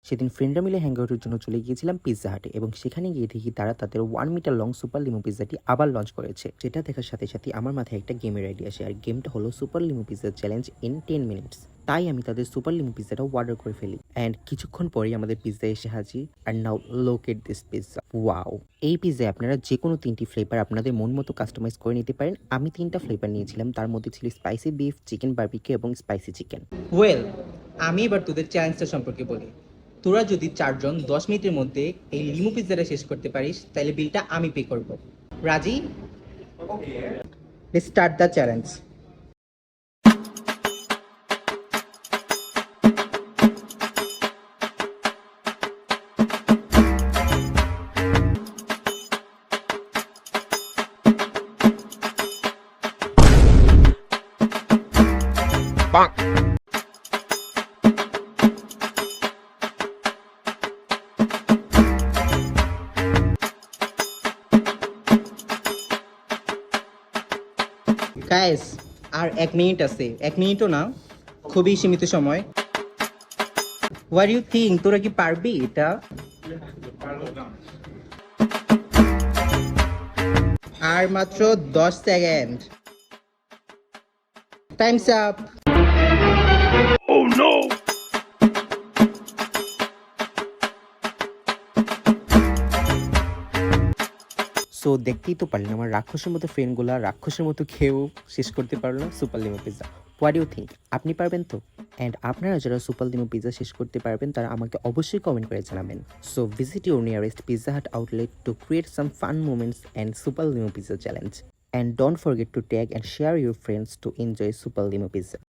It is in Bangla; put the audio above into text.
সেদিন ফ্রেন্ডরা মিলে হ্যাংআউটের জন্য চলে গিয়েছিলাম পিৎজা হাটে এবং সেখানে গিয়ে দেখি তারা তাদের 1 মিটার লং সুপার লিমো পিৎজাটি আবার লঞ্চ করেছে। যেটা দেখার সাথে সাথে আমার মাথায় একটা গেমের আইডিয়া আসে, আর গেমটা হলো super limo pizza challenge in 10 minutes. তাই আমি তাদের সুপার লিমো পিৎজাটা অর্ডার করে ফেলি অ্যান্ড কিছুক্ষণ পরেই আমাদের পিৎজা এসে হাজির। And now look at this pizza, wow! এই পিৎজায় আপনারা যে কোনো 3টি ফ্লেভার আপনাদের মন মতো কাস্টমাইজ করে নিতে পারেন। আমি 3টা ফ্লেভার নিয়েছিলাম, তার মধ্যে ছিল স্পাইসি বিফ, চিকেন বারবিকিউ এবং স্পাইসি চিকেন। ওয়েল, আমি এবার তোদের চ্যালেঞ্জটা সম্পর্কে বলি। তোরা যদি 4 জন 10 মিনিটের মধ্যে এই লিমু পিৎজাটা শেষ করতে পারিস তাহলে বিলটা আমি পে করব। রাজি? Let's start the challenge. Guys, আর 1 মিনিট আছে। 1 মিনিটও না, খুবই সীমিত সময়। হোয়াট ইউ থিঙ্ক, তোরা কি পারবি এটা? আর মাত্র 10 সেকেন্ড। Times up. সো দেখতেই তো পারলেন আমার রাক্ষসের মতো ফ্রেন্ডগুলা রাক্ষসের মতো খেয়েও শেষ করতে পারলো না super limo pizza. What you think, আপনি পারবেন তো? অ্যান্ড আপনারা যারা সুপার লিমো পিৎজা শেষ করতে পারবেন তারা আমাকে অবশ্যই কমেন্ট করে জানাবেন। So visit your nearest pizza hut outlet to create some fun moments and super limo pizza challenge. And don't forget to tag and share your friends to enjoy super limo pizza.